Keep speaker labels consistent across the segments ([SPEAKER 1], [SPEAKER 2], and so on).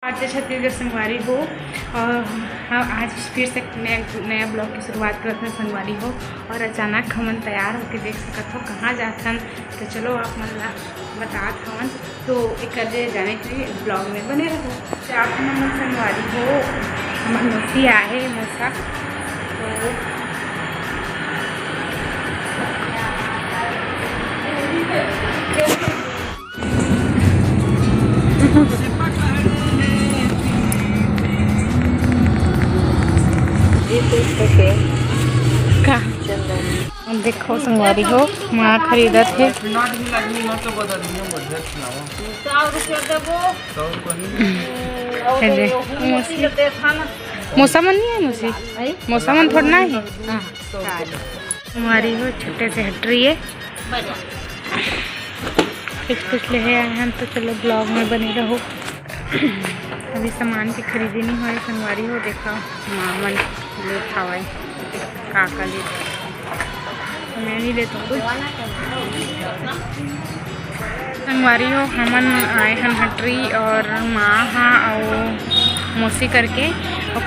[SPEAKER 1] आज छत्तीसगढ़ संगवारी हो और हम आज फिर से नया ब्लॉग की शुरुआत करते हैं संगवारी हो। और अचानक हमन तैयार होकर देख सकत हो कहाँ जाथन, तो चलो आप मन बतात हवन तो एक जाने के लिए ब्लॉग में बने रहो। तो आप मन संगवारी हो हमार मौसी आए मौसा देखो संगवारी हो माँ खरीदत है। मौसा मन नहीं है मौसा मन थोड़ा ना है हमारी हो छोटे से हट रही है कुछ ले आए हम। तो चलो ब्लॉग में बने रहो। अभी सामान की खरीदी नहीं हुई संगवारी हो। देखा मामन ले खावा काका ले मैं नहीं लेता हूँ संगवारी हो। हमन आए हन हटरी और माँ हाँ और मौसी करके और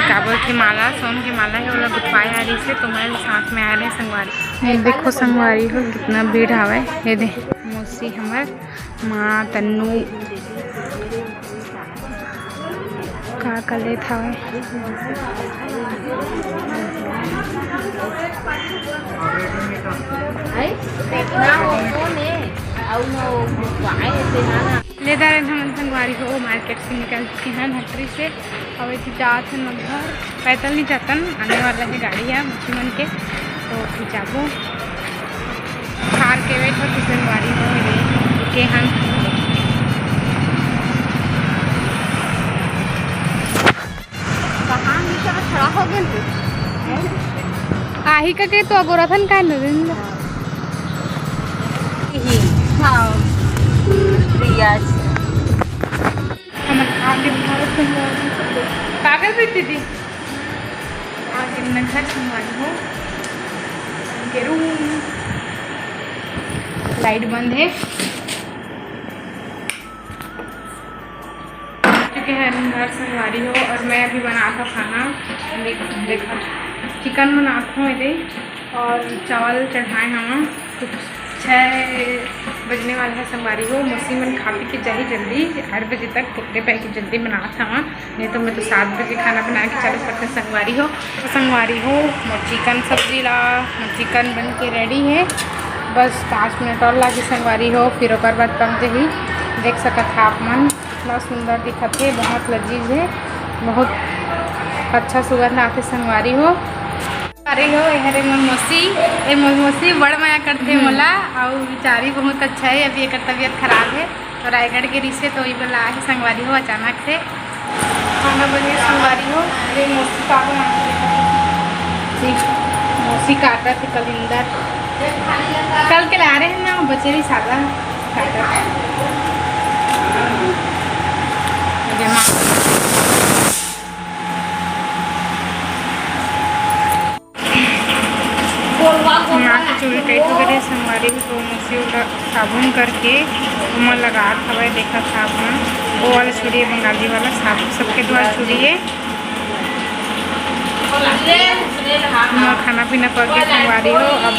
[SPEAKER 1] काबर की माला सोन की माला है वो गुथवाए आ रही से तो मैं साथ में आ रहे संगवारी। देखो संगवारी हो कितना भीड़ आवे। ये दे मौसी हमार माँ तन्नू का ले था लेदार हम संगवारी हो मार्केट से निकल चुके हैं हटरी से। और जाते हैं घर पैदल नहीं जातन आने वाला है गाड़ी है मुझमन के तो फिर जाबो कार के वेट हो संगवारी हो के हम खड़ा हो गए आही का के तो अगोरथन का नजर हाँ आगे कागज भी दीदी आगे नगर संगवारी हो गेरू लाइट बंद है घर संगवारी हो। और मैं अभी बनाता खाना देखो चिकन बनाता हूँ इधे और चावल चढ़ाए हम कुछ 6 बजने वाला है संगवारी हो। मौसी मन खा पी के जाही जल्दी 8 बजे तक कितने पैके जल्दी बनाता हूँ नहीं तो मैं तो 7 बजे खाना बना के चालू करते संगवारी हो। तो संगवारी हो चिकन सब्जी ला चिकन बन के रेडी है बस 5 मिनट और लगे संगवारी हो। फिर और बाद पक जाही। देख सकत आप मन कितना सुंदर दिखत है बहुत लजीज है बहुत अच्छा सुगंध आते संगवारी हो। अरे हो हरे मौसी बड़ माया करते मोला और बेचारी बहुत अच्छा है। अभी एक तबीयत खराब है तो रायगढ़ के रिश्ते तो ये बोला है संगवारी हो अचानक से खाना बने संगवारी हो। अरे मौसी का मौसी काटा थे कलिंदर कल के ला रहे हैं ना बचेरी सादा काटा माँ की चूड़ी टाइट वगैरह संगवारी तो मौसी साबुन करके उमर लगा हवा देखा साबुन वो वाला चूड़ी है बंगाली वाला साबुन सबके द्वारा चूड़ी है। खाना पीना करके संगवारी हो। अब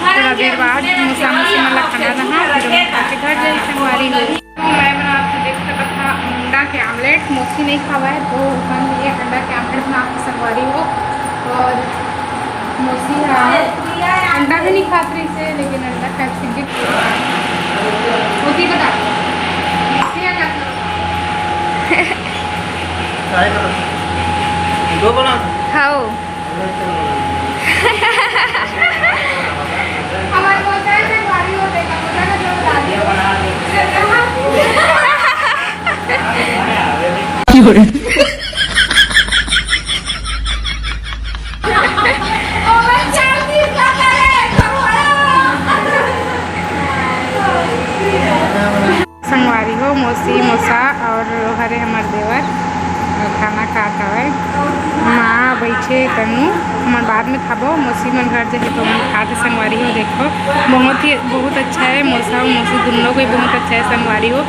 [SPEAKER 1] थोड़ा देर बाद मौसा मौसी वाला खाना रहा फिर खा के घर जाए संगवारी हो। मैं बनाते देख सकता था अंडा के आमलेट मौसी नहीं खावा है तो ये अंडा के आमलेट बनाते संगवारी हो। और मौसी अंडा भी नहीं खाती से लेकिन अंडा फैक्सिक होती बता खाओ संगवारी हो मौसी मौसा और हरे हमार देवर खाना खाता है माँ बैठे तनु हमारे बाद में खाबो मौसी मन घर जाके तो मन खाते संगवारी हो। देखो बहुत अच्छा है मौसा और मौसी दोनों को बहुत अच्छा है संगवारी हो।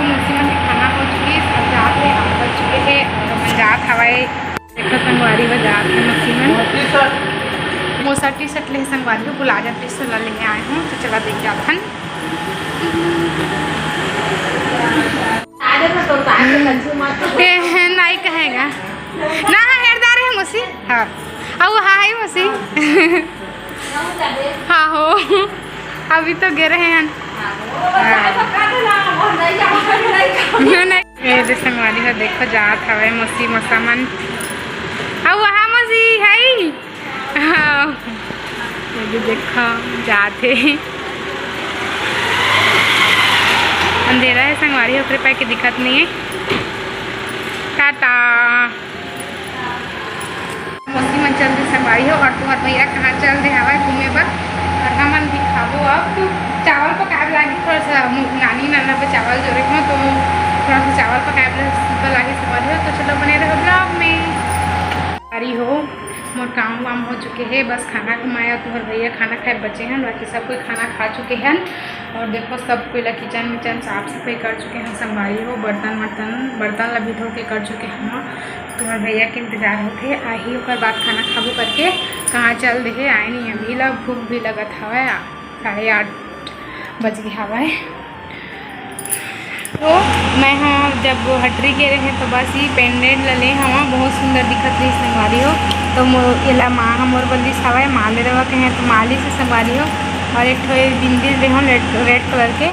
[SPEAKER 1] मौसी मन खाना हो ले संगवारी हो बुला जाते सला लेके आए हूँ, तो चला देख जाता हन। नहीं कहेगा ना हेरदार है मुसी। हाँ अब हाँ है मुसी। हाँ हो अभी तो गिर रहे हैं। ये संगवारी हो देखो जात हवे मुसी मसामन। अब वहाँ मुसी है। हाँ ये भी देखो जाते अंधेरा है संगवारी हो कृपया की दिक्कत नहीं है। टाटा मौसी मन चल रही संगवारी हो और तुम्हार भैया कहाँ चल रहे हवा घूमे पर और हमन भी खाबो। अब तो चावल पकाए लागे थोड़ा सा नानी नाना पे चावल जो रखे तो थोड़ा सा चावल पकाए लागे संगवारी हो, तो चलो बने रहो ब्लॉग में। संगवारी हो मोर काम वाम हो चुके हैं, बस खाना कमाया तो भैया खाना खाए बचे हैं, बाकी सब कोई खाना खा चुके हैं। और देखो सब कोई किचन विचन साफ सफाई कर चुके हैं संगवारी हो, बर्तन ला भी धो के कर चुके हैं। तो भैया के इंतजार होते आई ओकर बाद खाना खाबो करके कहाँ चल रहे आए नहीं अभी ला भूख भी लगत हवा 8:30 बज गया हवा। तो मैं हाँ जब हटरी के रहे तो बस ये पेंडेंट ले हवा बहुत सुंदर दिखत रही संगवारी हो, तो इला माँ मोर बल्ली सवाए माले रवा कहें तो माली से संगवारी हो। और एक बिंदी ले रेड कलर के